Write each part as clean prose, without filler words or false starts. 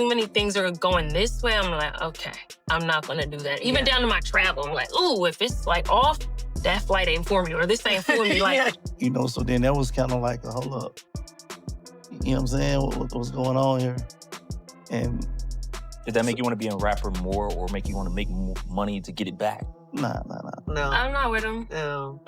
Too many things are going this way. I'm like, okay, I'm not gonna do that. Even down to my travel, I'm like, ooh, if it's like off, that flight ain't for me, or this ain't for me. Like, so then that was kind of like a hold up. You know what I'm saying? What's going on here? And did that make you want to be a rapper more, or make you want to make more money to get it back? Nah. No. I'm not with him. No.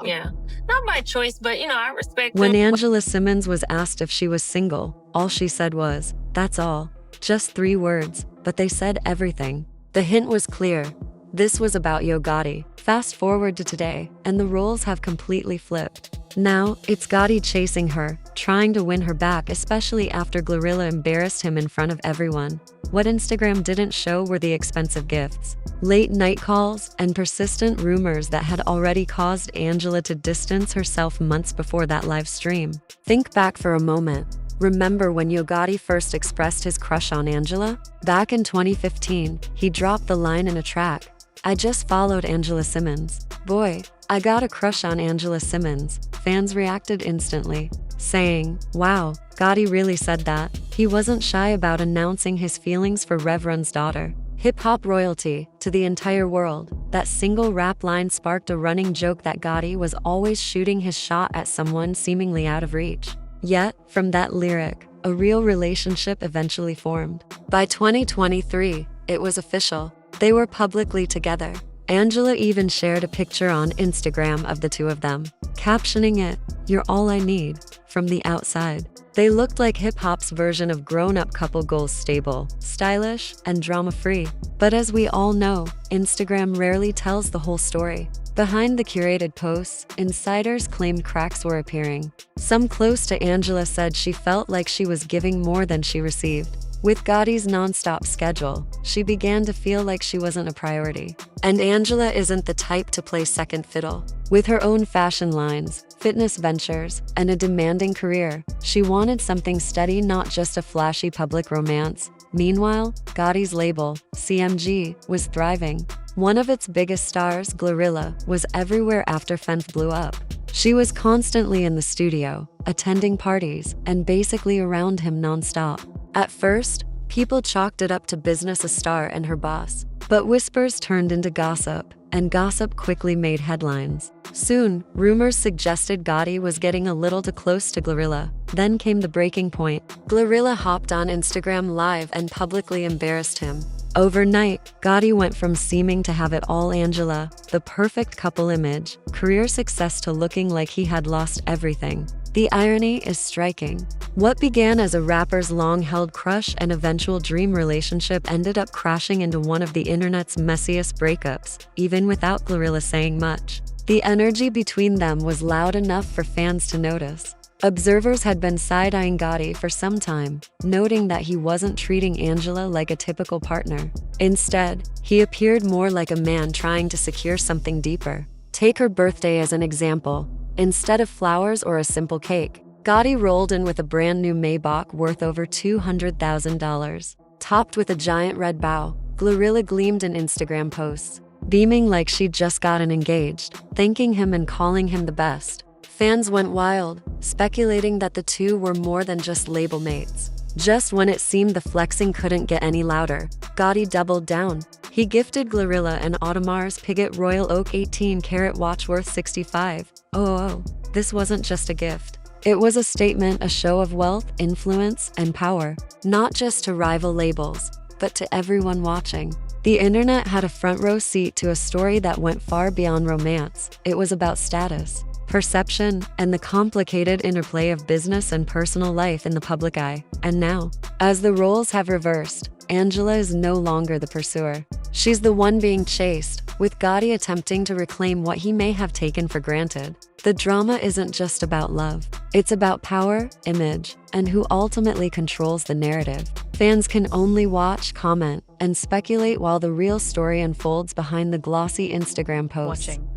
Yeah. Not by choice, but, I respect When him. Angela Simmons was asked if she was single, all she said was, "That's all." Just 3 words, but they said everything. The hint was clear. This was about Yo Gotti. Fast forward to today, and the roles have completely flipped. Now, it's Gotti chasing her, trying to win her back, especially after GloRilla embarrassed him in front of everyone. What Instagram didn't show were the expensive gifts, late night calls, and persistent rumors that had already caused Angela to distance herself months before that live stream. Think back for a moment. Remember when Yo Gotti first expressed his crush on Angela? Back in 2015, he dropped the line in a track, "I just followed Angela Simmons. Boy, I got a crush on Angela Simmons." Fans reacted instantly, saying, "Wow, Gotti really said that." He wasn't shy about announcing his feelings for Reverend's daughter. Hip-hop royalty to the entire world. That single rap line sparked a running joke that Gotti was always shooting his shot at someone seemingly out of reach. Yet, from that lyric, a real relationship eventually formed. By 2023, it was official. They were publicly together. Angela even shared a picture on Instagram of the two of them, captioning it, "You're all I need," from the outside. They looked like hip-hop's version of grown-up couple goals, stable, stylish, and drama-free. But as we all know, Instagram rarely tells the whole story. Behind the curated posts, insiders claimed cracks were appearing. Some close to Angela said she felt like she was giving more than she received. With Gotti's non-stop schedule, she began to feel like she wasn't a priority. And Angela isn't the type to play second fiddle. With her own fashion lines, fitness ventures, and a demanding career, she wanted something steady, not just a flashy public romance. Meanwhile, Gotti's label, CMG, was thriving. One of its biggest stars, GloRilla, was everywhere after Fenth blew up. She was constantly in the studio, attending parties, and basically around him non-stop. At first, people chalked it up to business, a star and her boss. But whispers turned into gossip, and gossip quickly made headlines. Soon, rumors suggested Gotti was getting a little too close to GloRilla. Then came the breaking point. GloRilla hopped on Instagram Live and publicly embarrassed him. Overnight, Gotti went from seeming to have it all Angela, the perfect couple image, career success, to looking like he had lost everything. The irony is striking. What began as a rapper's long-held crush and eventual dream relationship ended up crashing into one of the internet's messiest breakups, even without GloRilla saying much. The energy between them was loud enough for fans to notice. Observers had been side-eyeing Gotti for some time, noting that he wasn't treating Angela like a typical partner. Instead, he appeared more like a man trying to secure something deeper. Take her birthday as an example. Instead of flowers or a simple cake, Gotti rolled in with a brand new Maybach worth over $200,000. Topped with a giant red bow, GloRilla gleamed in Instagram posts, beaming like she'd just gotten engaged, thanking him and calling him the best. Fans went wild, speculating that the two were more than just label mates. Just when it seemed the flexing couldn't get any louder, Gotti doubled down. He gifted GloRilla an Audemars Piguet Royal Oak 18-karat watch worth $65,000. Oh, this wasn't just a gift. It was a statement, a show of wealth, influence, and power, not just to rival labels, but to everyone watching. The internet had a front row seat to a story that went far beyond romance. It was about status, perception, and the complicated interplay of business and personal life in the public eye. And now, as the roles have reversed, Angela is no longer the pursuer. She's the one being chased, with Gotti attempting to reclaim what he may have taken for granted. The drama isn't just about love. It's about power, image, and who ultimately controls the narrative. Fans can only watch, comment, and speculate while the real story unfolds behind the glossy Instagram posts. Watching.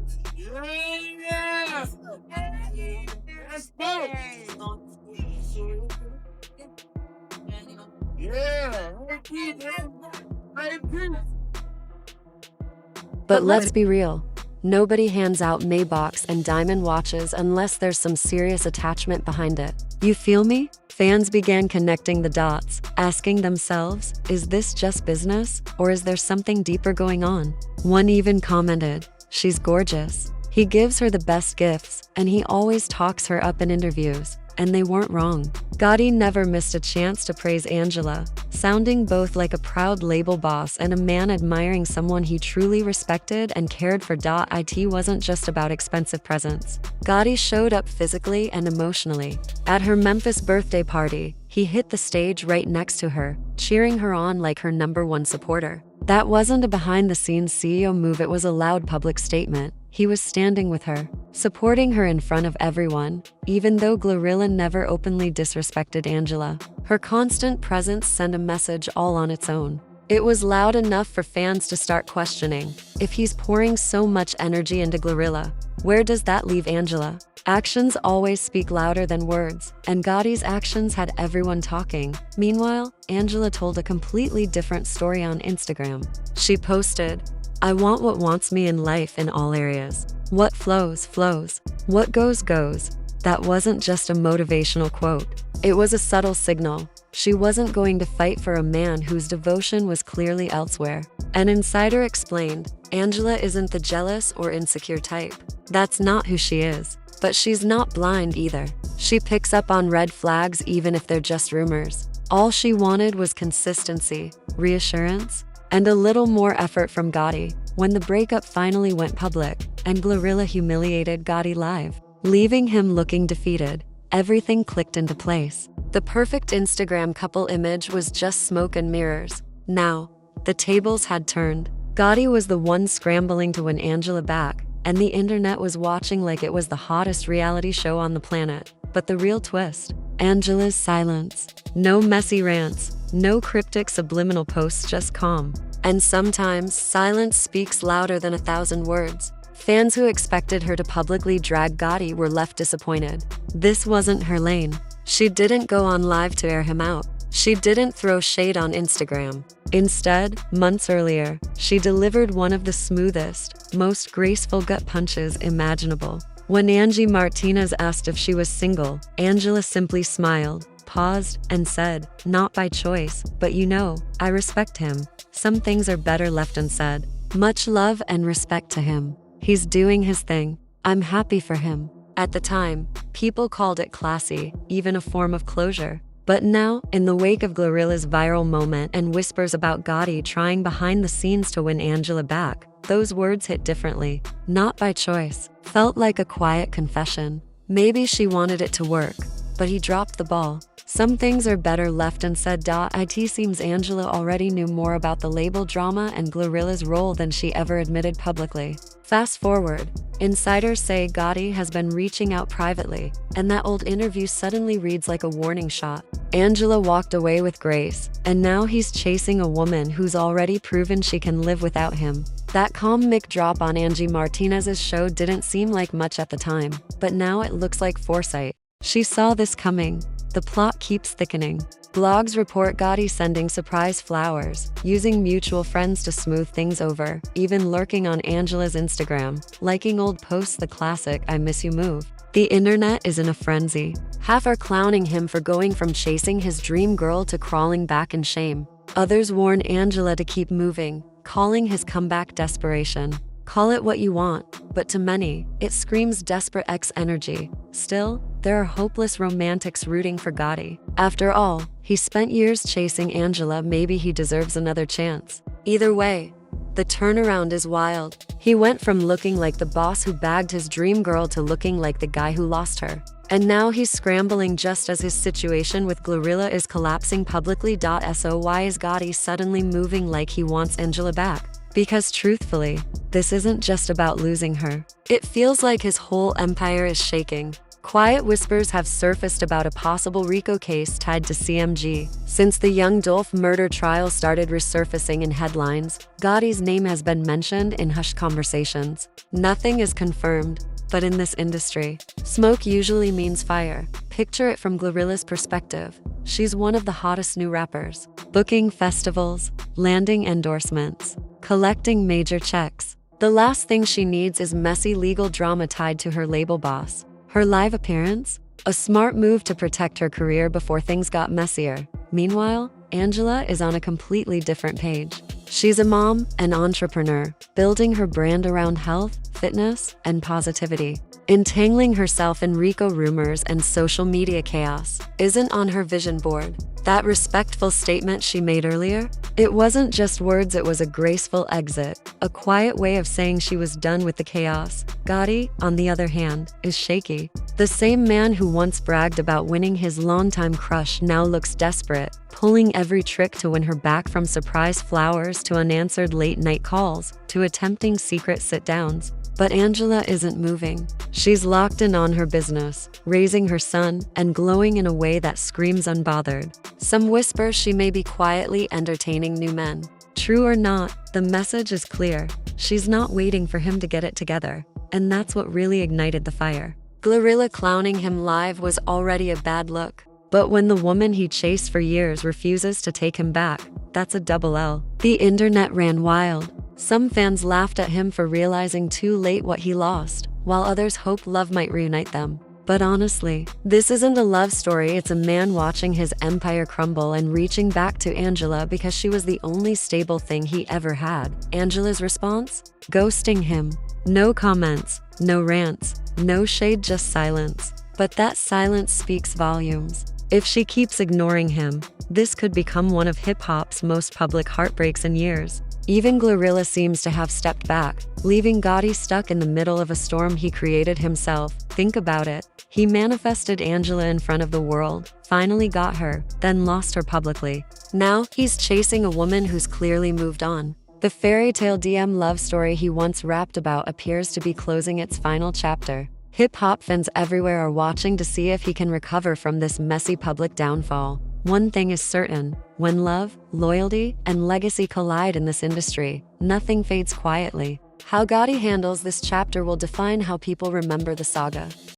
But let's be real. Nobody hands out Maybachs and diamond watches unless there's some serious attachment behind it. You feel me? Fans began connecting the dots, asking themselves, is this just business, or is there something deeper going on? One even commented, she's gorgeous. He gives her the best gifts, and he always talks her up in interviews. And they weren't wrong. Gotti never missed a chance to praise Angela, sounding both like a proud label boss and a man admiring someone he truly respected and cared for. It wasn't just about expensive presents. Gotti showed up physically and emotionally. At her Memphis birthday party, he hit the stage right next to her, cheering her on like her #1 supporter. That wasn't a behind-the-scenes CEO move, it was a loud public statement. He was standing with her, supporting her in front of everyone, even though GloRilla never openly disrespected Angela. Her constant presence sent a message all on its own. It was loud enough for fans to start questioning, if he's pouring so much energy into GloRilla, where does that leave Angela? Actions always speak louder than words, and Gotti's actions had everyone talking. Meanwhile, Angela told a completely different story on Instagram. She posted, I want what wants me in life in all areas. What flows, flows. What goes, goes. That wasn't just a motivational quote. It was a subtle signal. She wasn't going to fight for a man whose devotion was clearly elsewhere. An insider explained, Angela isn't the jealous or insecure type. That's not who she is. But she's not blind either. She picks up on red flags even if they're just rumors. All she wanted was consistency, reassurance, and a little more effort from Gotti. When the breakup finally went public, and GloRilla humiliated Gotti live, leaving him looking defeated, everything clicked into place. The perfect Instagram couple image was just smoke and mirrors. Now, the tables had turned. Gotti was the one scrambling to win Angela back, and the internet was watching like it was the hottest reality show on the planet. But the real twist, Angela's silence. No messy rants, no cryptic subliminal posts, just calm. And sometimes, silence speaks louder than 1,000 words. Fans who expected her to publicly drag Gotti were left disappointed. This wasn't her lane. She didn't go on live to air him out. She didn't throw shade on Instagram. Instead, months earlier, she delivered one of the smoothest, most graceful gut punches imaginable. When Angie Martinez asked if she was single, Angela simply smiled, paused, and said, not by choice, but you know, I respect him. Some things are better left unsaid. Much love and respect to him. He's doing his thing. I'm happy for him. At the time, people called it classy, even a form of closure. But now, in the wake of GloRilla's viral moment and whispers about Gotti trying behind the scenes to win Angela back, those words hit differently. Not by choice. Felt like a quiet confession. Maybe she wanted it to work, but he dropped the ball. Some things are better left unsaid. It seems Angela already knew more about the label drama and GloRilla's role than she ever admitted publicly. Fast forward, insiders say Gotti has been reaching out privately, and that old interview suddenly reads like a warning shot. Angela walked away with grace, and now he's chasing a woman who's already proven she can live without him. That calm mic drop on Angie Martinez's show didn't seem like much at the time, but now it looks like foresight. She saw this coming. The plot keeps thickening. Blogs report Gotti sending surprise flowers, using mutual friends to smooth things over, even lurking on Angela's Instagram, liking old posts, the classic I miss you move. The internet is in a frenzy. Half are clowning him for going from chasing his dream girl to crawling back in shame. Others warn Angela to keep moving, calling his comeback desperation. Call it what you want, but to many, it screams desperate ex energy. Still, there are hopeless romantics rooting for Gotti. After all, he spent years chasing Angela, maybe he deserves another chance. Either way, the turnaround is wild. He went from looking like the boss who bagged his dream girl to looking like the guy who lost her. And now he's scrambling just as his situation with GloRilla is collapsing publicly. So why is Gotti suddenly moving like he wants Angela back? Because truthfully, this isn't just about losing her. It feels like his whole empire is shaking. Quiet whispers have surfaced about a possible RICO case tied to CMG. Since the Young Dolph murder trial started resurfacing in headlines, Gotti's name has been mentioned in hushed conversations. Nothing is confirmed, but in this industry, smoke usually means fire. Picture it from GloRilla's perspective. She's one of the hottest new rappers, booking festivals, landing endorsements, collecting major checks. The last thing she needs is messy legal drama tied to her label boss. Her live appearance? a smart move to protect her career before things got messier. Meanwhile, Angela is on a completely different page. She's a mom, an entrepreneur, building her brand around health, fitness, and positivity. Entangling herself in Rico rumors and social media chaos isn't on her vision board. That respectful statement she made earlier, it wasn't just words, it was a graceful exit, a quiet way of saying she was done with the chaos. Gotti, on the other hand, is shaky. The same man who once bragged about winning his longtime crush now looks desperate, pulling every trick to win her back, from surprise flowers to unanswered late-night calls to attempting secret sit-downs. But Angela isn't moving. She's locked in on her business, raising her son, and glowing in a way that screams unbothered. Some whisper she may be quietly entertaining new men. True or not, the message is clear. She's not waiting for him to get it together. And that's what really ignited the fire. GloRilla clowning him live was already a bad look. But when the woman he chased for years refuses to take him back, that's a double L. The internet ran wild. Some fans laughed at him for realizing too late what he lost, while others hoped love might reunite them. But honestly, this isn't a love story, it's a man watching his empire crumble and reaching back to Angela because she was the only stable thing he ever had. Angela's response? Ghosting him. No comments, no rants, no shade, just silence. But that silence speaks volumes. If she keeps ignoring him, this could become one of hip-hop's most public heartbreaks in years. Even GloRilla seems to have stepped back, leaving Gotti stuck in the middle of a storm he created himself. Think about it. He manifested Angela in front of the world, finally got her, then lost her publicly. Now, he's chasing a woman who's clearly moved on. The fairy tale DM love story he once rapped about appears to be closing its final chapter. Hip-hop fans everywhere are watching to see if he can recover from this messy public downfall. One thing is certain, when love, loyalty, and legacy collide in this industry, nothing fades quietly. How Gotti handles this chapter will define how people remember the saga.